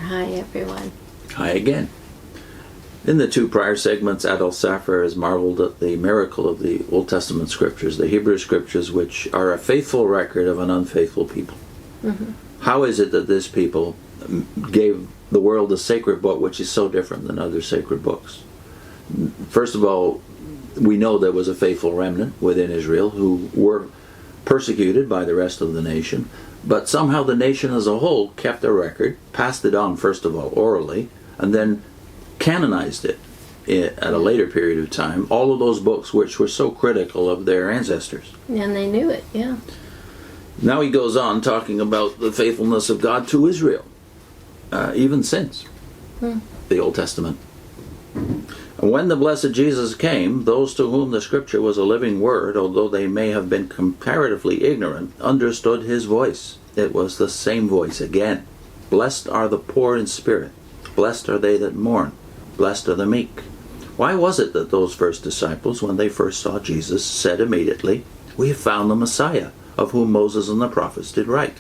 Hi, everyone. Hi again. In the two prior segments, Adolph Saphir has marveled at the miracle of the Old Testament scriptures, the Hebrew scriptures, which are a faithful record of an unfaithful people. Mm-hmm. How is it that this people gave the world a sacred book which is so different than other sacred books? First of all, we know there was a faithful remnant within Israel who were persecuted by the rest of the nation, but somehow the nation as a whole kept a record, passed it on first of all orally, and then canonized it at a later period of time, all of those books which were so critical of their ancestors. And they knew it, yeah. Now he goes on talking about the faithfulness of God to Israel, even since the Old Testament. And when the blessed Jesus came, those to whom the scripture was a living word, although they may have been comparatively ignorant, understood his voice. It was the same voice again. Blessed are the poor in spirit. Blessed are they that mourn. Blessed are the meek. Why was it that those first disciples, when they first saw Jesus, said immediately, "We have found the Messiah, of whom Moses and the prophets did write"?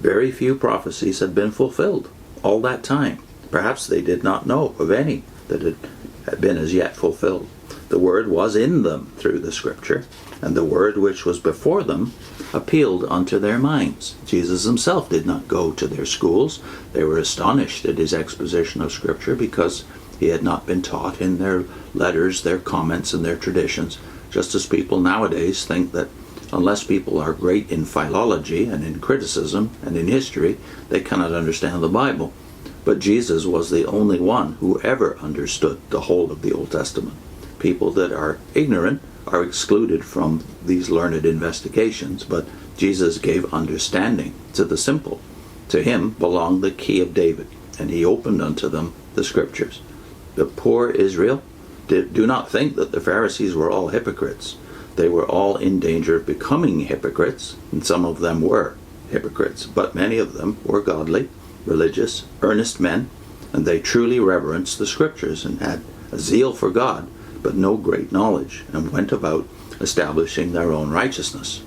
Very few prophecies had been fulfilled all that time. Perhaps they did not know of any that had been as yet fulfilled. The word was in them through the scripture, and the word which was before them appealed unto their minds. Jesus himself did not go to their schools. They were astonished at his exposition of scripture because he had not been taught in their letters, their comments, and their traditions, just as people nowadays think that unless people are great in philology and in criticism and in history, they cannot understand the Bible. But Jesus was the only one who ever understood the whole of the Old Testament. People that are ignorant are excluded from these learned investigations, but Jesus gave understanding to the simple. To him belonged the key of David, and he opened unto them the scriptures. The poor Israel, do not think that the Pharisees were all hypocrites. They were all in danger of becoming hypocrites, and some of them were hypocrites, but many of them were godly, religious, earnest men, and they truly reverenced the scriptures and had a zeal for God, but no great knowledge, and went about establishing their own righteousness.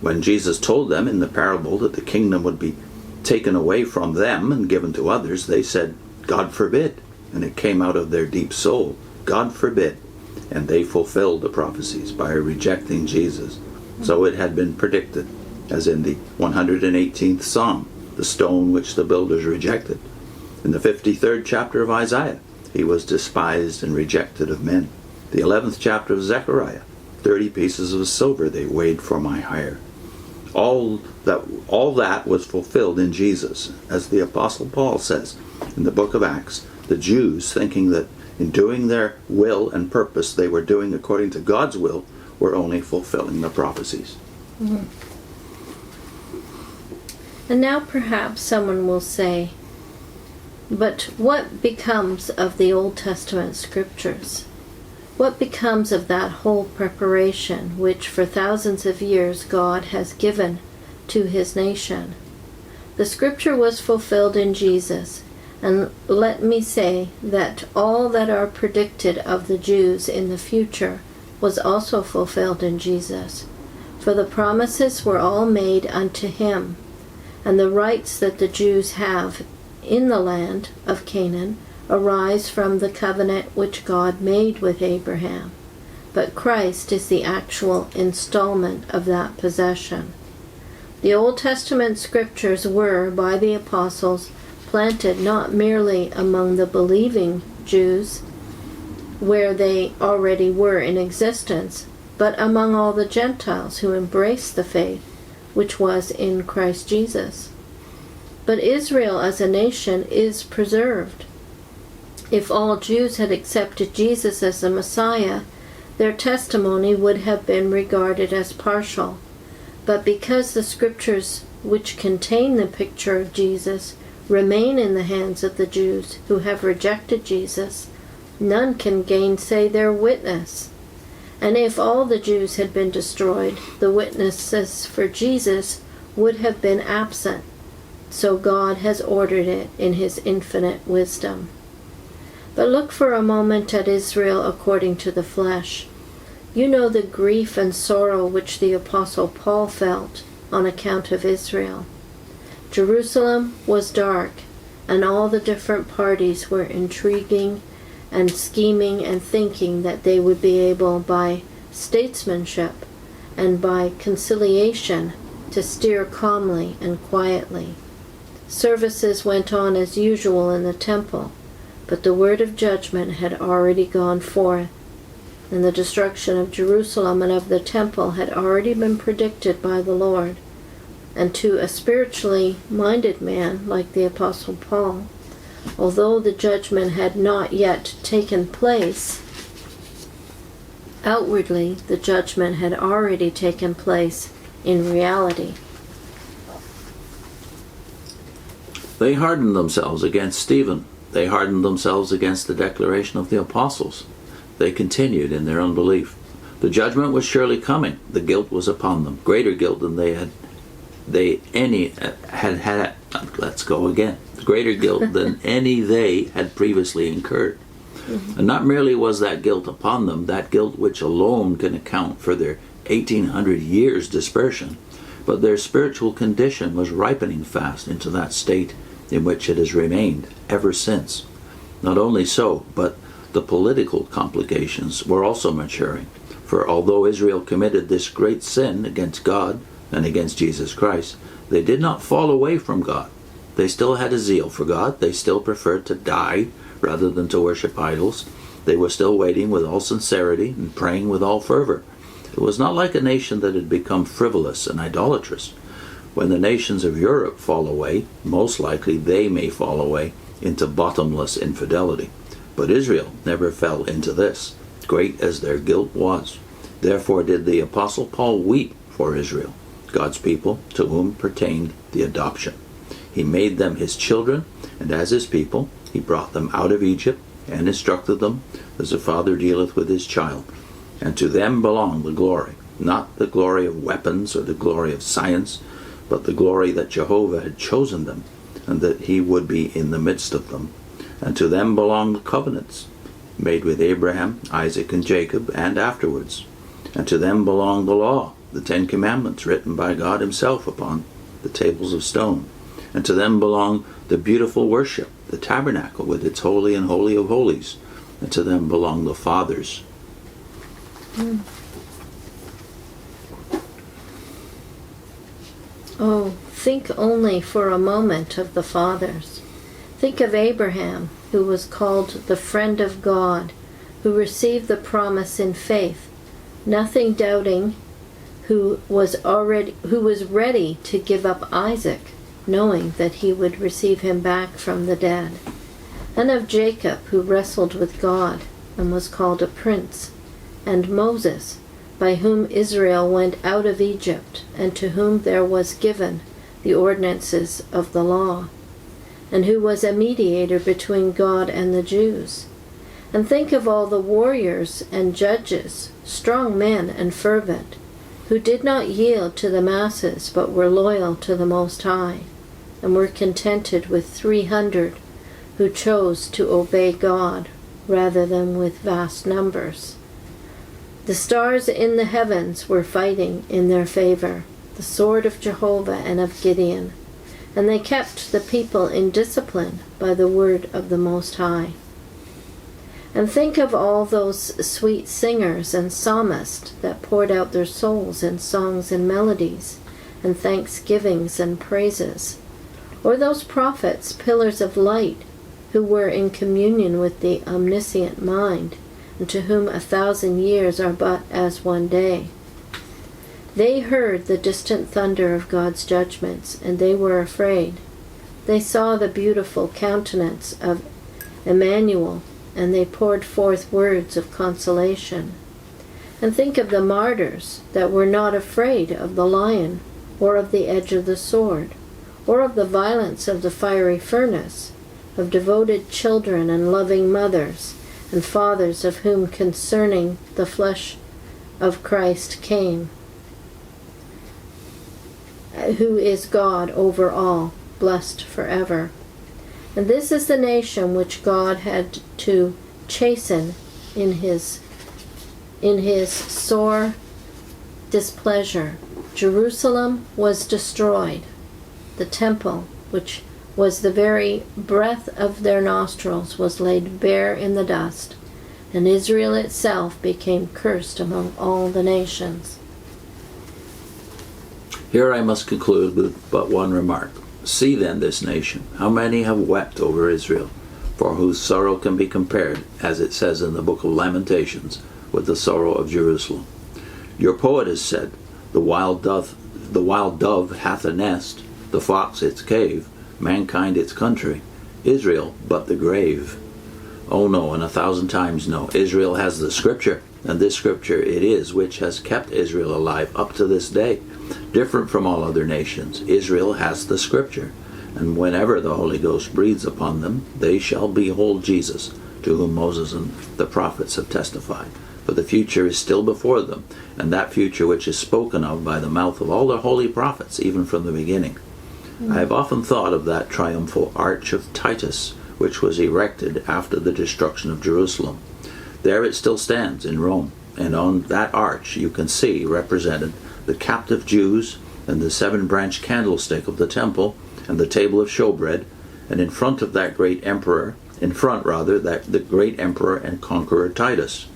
When Jesus told them in the parable that the kingdom would be taken away from them and given to others, they said, "God forbid," and it came out of their deep soul, "God forbid," and they fulfilled the prophecies by rejecting Jesus. So it had been predicted, as in the 118th Psalm, the stone which the builders rejected. In the 53rd chapter of Isaiah, he was despised and rejected of men. The 11th chapter of Zechariah, 30 pieces of silver they weighed for my hire. All that was fulfilled in Jesus. As the Apostle Paul says in the book of Acts, the Jews, thinking that in doing their will and purpose they were doing according to God's will, were only fulfilling the prophecies. Mm-hmm. And now perhaps someone will say, but what becomes of the Old Testament scriptures? What becomes of that whole preparation which for thousands of years God has given to his nation? The scripture was fulfilled in Jesus, and let me say that all that are predicted of the Jews in the future was also fulfilled in Jesus. For the promises were all made unto him, and the rights that the Jews have in the land of Canaan arise from the covenant which God made with Abraham. But Christ is the actual installment of that possession. The Old Testament scriptures were, by the apostles, planted not merely among the believing Jews, where they already were in existence, but among all the Gentiles who embraced the faith which was in Christ Jesus. But Israel as a nation is preserved. If all Jews had accepted Jesus as the Messiah, their testimony would have been regarded as partial. But because the scriptures which contain the picture of Jesus remain in the hands of the Jews who have rejected Jesus, none can gainsay their witness. And if all the Jews had been destroyed, the witnesses for Jesus would have been absent. So God has ordered it in his infinite wisdom. But look for a moment at Israel according to the flesh. You know the grief and sorrow which the Apostle Paul felt on account of Israel. Jerusalem was dark, and all the different parties were intriguing and scheming and thinking that they would be able by statesmanship and by conciliation to steer calmly and quietly. Services went on as usual in the temple, but the word of judgment had already gone forth, and the destruction of Jerusalem and of the temple had already been predicted by the Lord. And to a spiritually minded man like the Apostle Paul, although the judgment had not yet taken place, outwardly the judgment had already taken place in reality. They hardened themselves against Stephen. They hardened themselves against the declaration of the apostles. They continued in their unbelief. The judgment was surely coming. The guilt was upon them, greater guilt than greater guilt than any they had previously incurred. And not merely was that guilt upon them, that guilt which alone can account for their 1800 years dispersion, but their spiritual condition was ripening fast into that state in which it has remained ever since. Not only so, but the political complications were also maturing. For although Israel committed this great sin against God and against Jesus Christ, they did not fall away from God. They still had a zeal for God. They still preferred to die rather than to worship idols. They were still waiting with all sincerity and praying with all fervor. It was not like a nation that had become frivolous and idolatrous. When the nations of Europe fall away, most likely they may fall away into bottomless infidelity. But Israel never fell into this, great as their guilt was. Therefore did the Apostle Paul weep for Israel, God's people, to whom pertained the adoption. He made them his children, and as his people he brought them out of Egypt, and instructed them, as a father dealeth with his child. And to them belonged the glory, not the glory of weapons or the glory of science, but the glory that Jehovah had chosen them, and that he would be in the midst of them. And to them belonged the covenants, made with Abraham, Isaac, and Jacob, and afterwards. And to them belonged the law, the 10 Commandments, written by God himself upon the tables of stone. And to them belonged the beautiful worship, the tabernacle with its holy and holy of holies. And to them belong the fathers. Oh, think only for a moment of the fathers. Think of Abraham, who was called the friend of God, who received the promise in faith, nothing doubting, who was ready to give up Isaac, knowing that he would receive him back from the dead. And of Jacob, who wrestled with God and was called a prince, and Moses, by whom Israel went out of Egypt, and to whom there was given the ordinances of the law, and who was a mediator between God and the Jews. And think of all the warriors and judges, strong men and fervent, who did not yield to the masses, but were loyal to the Most High, and were contented with 300 who chose to obey God rather than with vast numbers. The stars in the heavens were fighting in their favor, the sword of Jehovah and of Gideon, and they kept the people in discipline by the word of the Most High. And think of all those sweet singers and psalmists that poured out their souls in songs and melodies, and thanksgivings and praises. Or those prophets, pillars of light, who were in communion with the omniscient mind, and to whom 1,000 years are but as one day. They heard the distant thunder of God's judgments, and they were afraid. They saw the beautiful countenance of Emmanuel, and they poured forth words of consolation. And think of the martyrs that were not afraid of the lion, or of the edge of the sword, or of the violence of the fiery furnace, of devoted children and loving mothers, and fathers of whom concerning the flesh of Christ came, who is God over all, blessed forever. And this is the nation which God had to chasten in his sore displeasure. Jerusalem was destroyed, the temple which was the very breath of their nostrils was laid bare in the dust, and Israel itself became cursed among all the nations. Here I must conclude with but one remark. See then this nation, how many have wept over Israel, for whose sorrow can be compared, as it says in the book of Lamentations, with the sorrow of Jerusalem. Your poet has said, the wild dove hath a nest, the fox its cave, mankind its country, Israel but the grave. Oh no, and 1,000 times no. Israel has the Scripture, and this Scripture it is which has kept Israel alive up to this day. Different from all other nations, Israel has the Scripture, and whenever the Holy Ghost breathes upon them, they shall behold Jesus, to whom Moses and the prophets have testified. For the future is still before them, and that future which is spoken of by the mouth of all the holy prophets, even from the beginning. I have often thought of that triumphal arch of Titus, which was erected after the destruction of Jerusalem. There it still stands in Rome, and on that arch you can see represented the captive Jews and the 7-branch candlestick of the temple and the table of showbread, and in front of that great emperor, the great emperor and conqueror Titus.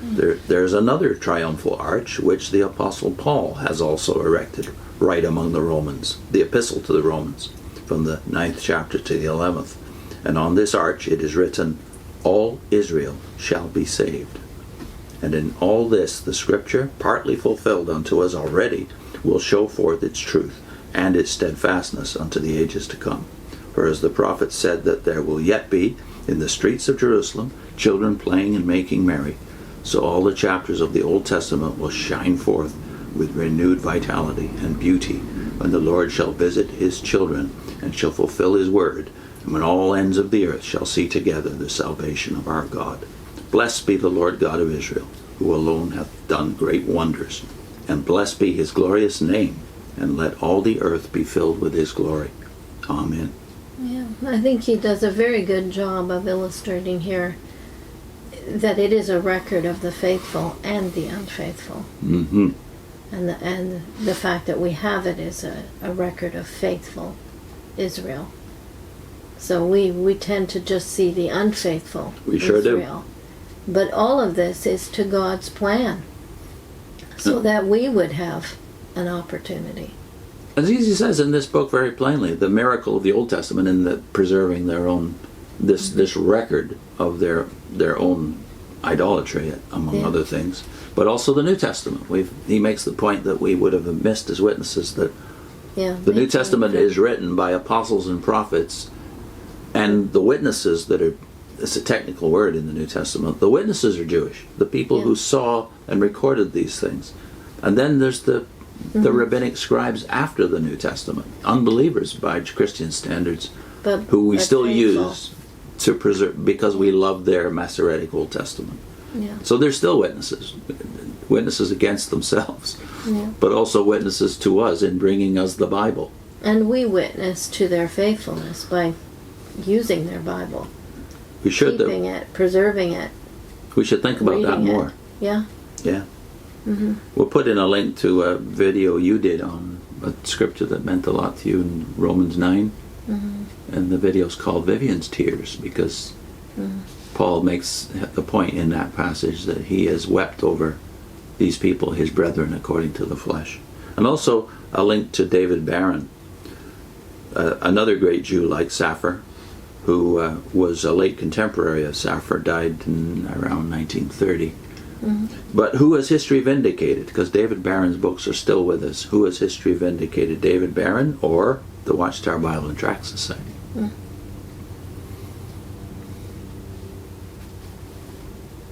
There's another triumphal arch which the Apostle Paul has also erected right among the Romans, the Epistle to the Romans, from the 9th chapter to the 11th. And on this arch it is written, all Israel shall be saved. And in all this the Scripture, partly fulfilled unto us already, will show forth its truth and its steadfastness unto the ages to come. For as the prophet said that there will yet be, in the streets of Jerusalem, children playing and making merry, so all the chapters of the Old Testament will shine forth with renewed vitality and beauty when the Lord shall visit his children and shall fulfill his word, and when all ends of the earth shall see together the salvation of our God. Blessed be the Lord God of Israel, who alone hath done great wonders, and blessed be his glorious name, and let all the earth be filled with his glory. Amen. Yeah, I think he does a very good job of illustrating here that it is a record of the faithful and the unfaithful. Mm-hmm. And the fact that we have it is a record of faithful Israel. So we tend to just see the unfaithful We sure Israel. But all of this is to God's plan, so that we would have an opportunity. As he says in this book very plainly, the miracle of the Old Testament in the preserving their own this record of their own idolatry, among other things, but also the New Testament. He makes the point that we would have missed as witnesses that the New Testament is written by apostles and prophets, and the witnesses that are, it's a technical word in the New Testament, the witnesses are Jewish, the people who saw and recorded these things. And then there's the rabbinic scribes after the New Testament, unbelievers by Christian standards, who we still use to preserve because we love their Masoretic Old Testament. Yeah. So they're still witnesses against themselves, but also witnesses to us in bringing us the Bible. And we witness to their faithfulness by using their Bible. We should, keeping it, preserving it. We should think about that more. Yeah. Yeah. Mm-hmm. We'll put in a link to a video you did on a scripture that meant a lot to you in Romans 9. Mm-hmm. And the video's called Vivian's Tears, because Paul makes the point in that passage that he has wept over these people, his brethren, according to the flesh. And also a link to David Barron, another great Jew like Saphir, who was a late contemporary of Saphir, died in around 1930. But who has history vindicated? Because David Barron's books are still with us. Who has history vindicated? David Barron or the Watchtower Bible and Tract Society?